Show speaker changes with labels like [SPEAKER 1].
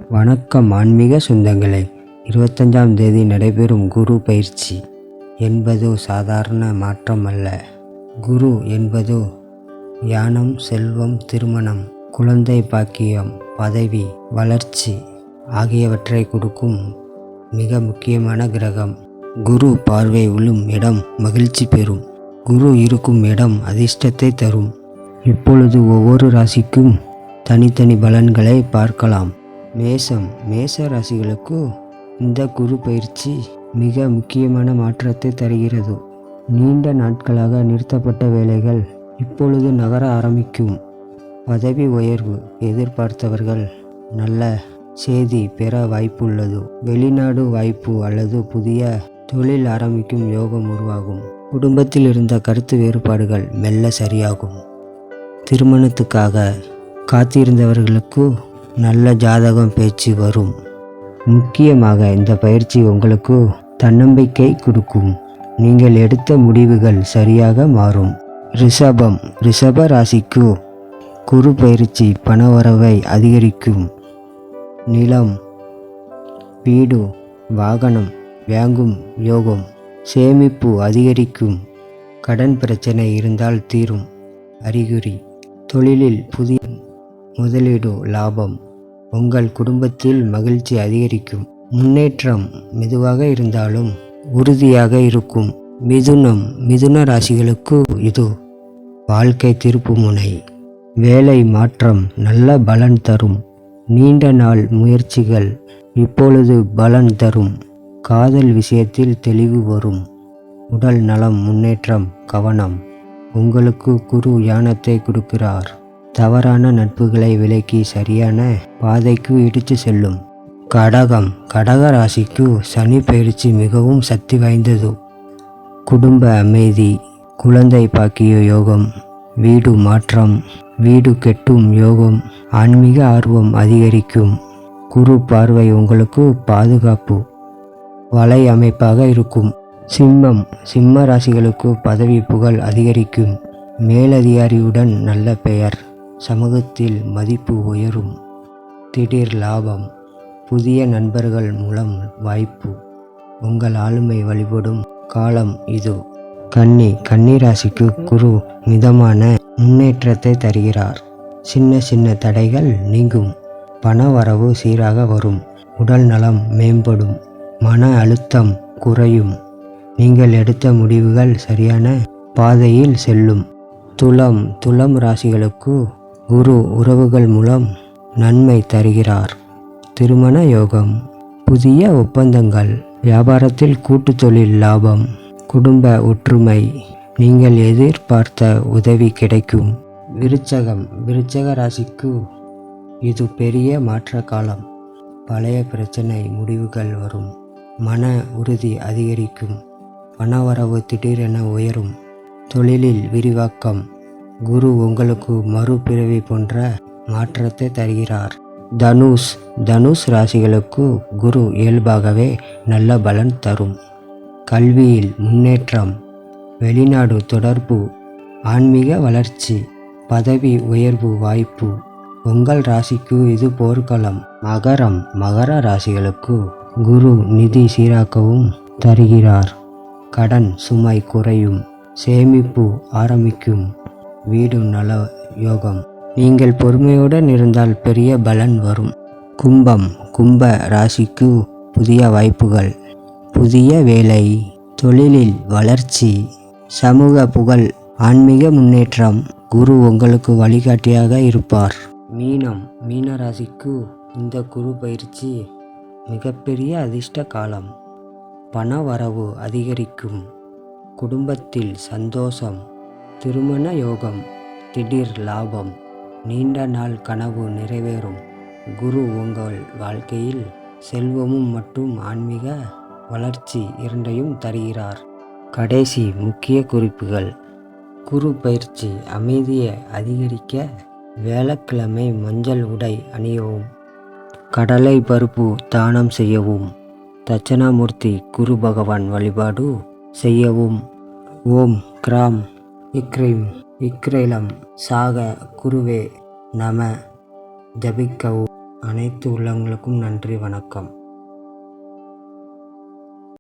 [SPEAKER 1] வணக்கம் ஆன்மீக சொந்தங்களே. 25ஆம் தேதி நடைபெறும் குரு பயிற்சி என்பது சாதாரண மாற்றம் அல்ல. குரு என்பது ஞானம், செல்வம், திருமணம், குழந்தை பாக்கியம், பதவி, வளர்ச்சி ஆகியவற்றை கொடுக்கும் மிக முக்கியமான கிரகம். குரு பார்வை விழும் இடம் மகிழ்ச்சி பெறும். குரு இருக்கும் இடம் அதிர்ஷ்டத்தை தரும். இப்பொழுது ஒவ்வொரு ராசிக்கும் தனித்தனி பலன்களை பார்க்கலாம். மேச ராசிகளுக்கு இந்த குரு பயிற்சி மிக முக்கியமான மாற்றத்தை தருகிறது. நீண்ட நாட்களாக நிறுத்தப்பட்ட வேலைகள் இப்பொழுது நகர ஆரம்பிக்கும். பதவி உயர்வு எதிர்பார்த்தவர்கள் நல்ல செய்தி பெற வாய்ப்புள்ளது. வெளிநாடு வாய்ப்பு அல்லது புதிய தொழில் ஆரம்பிக்கும் யோகம் உருவாகும். குடும்பத்தில் இருந்த கருத்து வேறுபாடுகள் மெல்ல சரியாகும். திருமணத்துக்காக காத்திருந்தவர்களுக்கு நல்ல ஜாதகம் பேச்சு வரும். முக்கியமாக இந்த பயிற்சி உங்களுக்கு தன்னம்பிக்கை கொடுக்கும். நீங்கள் எடுத்த முடிவுகள் சரியாக மாறும். ரிஷப ராசிக்கு குரு பயிற்சி பணவரவை அதிகரிக்கும். நிலம், வீடு, வாகனம் வாங்கும் யோகம். சேமிப்பு அதிகரிக்கும். கடன் பிரச்சனை இருந்தால் தீரும். அறிகுறி: தொழிலில் புதிய முதலீடு லாபம். உங்கள் குடும்பத்தில் மகிழ்ச்சி அதிகரிக்கும். முன்னேற்றம் மெதுவாக இருந்தாலும் உறுதியாக இருக்கும். மிதுன ராசிகளுக்கு இது வாழ்க்கை திருப்புமுனை. வேலை மாற்றம் நல்ல பலன் தரும். நீண்ட நாள் முயற்சிகள் இப்பொழுது பலன் தரும். காதல் விஷயத்தில் தெளிவு வரும். உடல் நலம் முன்னேற்றம். கவனம்: உங்களுக்கு குரு ஞானத்தை கொடுக்கிறார். தவறான நட்புகளை விலக்கி சரியான பாதைக்கு இடித்து செல்லும். கடக ராசிக்கு சனி பயிற்சி மிகவும் சக்தி வாய்ந்தது. குடும்ப அமைதி, குழந்தை பாக்கிய யோகம், வீடு மாற்றம், வீடு கெட்டும் யோகம், ஆன்மீக ஆர்வம் அதிகரிக்கும். குரு பார்வை உங்களுக்கு பாதுகாப்பு வலை அமைப்பாக இருக்கும். சிம்ம ராசிகளுக்கு பதவி புகழ் அதிகரிக்கும். மேலதிகாரியுடன் நல்ல பெயர். சமூகத்தில் மதிப்பு உயரும். திடீர் லாபம். புதிய நண்பர்கள் மூலம் வாய்ப்பு. உங்கள் ஆளுமை வழிபடும் காலம் இது. கன்னி ராசிக்கு குரு மிதமான முன்னேற்றத்தை தருகிறார். சின்ன தடைகள் நீங்கும். பண வரவு சீராக வரும். உடல் நலம் மேம்படும். மன அழுத்தம் குறையும். நீங்கள் எடுத்த முடிவுகள் சரியான பாதையில் செல்லும். துலாம் ராசிகளுக்கு குரு உறவுகள் மூலம் நன்மை தருகிறார். திருமண யோகம். புதிய ஒப்பந்தங்கள். வியாபாரத்தில் கூட்டு தொழில் லாபம். குடும்ப ஒற்றுமை. நீங்கள் எதிர்பார்த்த உதவி கிடைக்கும். விருச்சக ராசிக்கு இது பெரிய மாற்ற காலம். பழைய பிரச்சனை முடிவுகள் வரும். மன உறுதி அதிகரிக்கும். பணவரவு திடீரென உயரும். தொழிலில் விரிவாக்கம். குரு உங்களுக்கு மறுபிறவி போன்ற மாற்றத்தை தருகிறார். தனுஷ் ராசிகளுக்கு குரு இயல்பாகவே நல்ல பலன் தரும். கல்வியில் முன்னேற்றம். வெளிநாடு தொடர்பு. ஆன்மீக வளர்ச்சி. பதவி உயர்வு வாய்ப்பு. உங்கள் ராசிக்கு இது போர்க்களம். மகர ராசிகளுக்கு குரு நிதி சீராக்கவும் தருகிறார். கடன் சுமை குறையும். சேமிப்பு ஆரம்பிக்கும். வீடு நல யோகம். நீங்கள் பொறுமையுடன் இருந்தால் பெரிய பலன் வரும். கும்ப ராசிக்கு புதிய வாய்ப்புகள். புதிய வேலை. தொழிலில் வளர்ச்சி. சமூக புகழ். ஆன்மீக முன்னேற்றம். குரு உங்களுக்கு வழிகாட்டியாக இருப்பார். மீன ராசிக்கு இந்த குரு பயிற்சி மிகப்பெரிய அதிர்ஷ்ட காலம். பண வரவு அதிகரிக்கும். குடும்பத்தில் சந்தோஷம். திருமண யோகம். திடீர் லாபம். நீண்ட நாள் கனவு நிறைவேறும். குரு உங்கள் வாழ்க்கையில் செல்வமும் மற்றும் ஆன்மீக வளர்ச்சி இரண்டையும் தருகிறார். கடைசி முக்கிய குறிப்புகள். குரு பயிற்சி அமைதியை அதிகரிக்க வியாழக்கிழமை மஞ்சள் உடை அணியவும். கடலை பருப்பு தானம் செய்யவும். தட்சணாமூர்த்தி குரு பகவான் வழிபாடு செய்யவும். ஓம் கிராம் இக்ரைலம் சாக குருவே நம ஜபிக்கவும். அனைத்து உள்ளங்களுக்கும் நன்றி, வணக்கம்.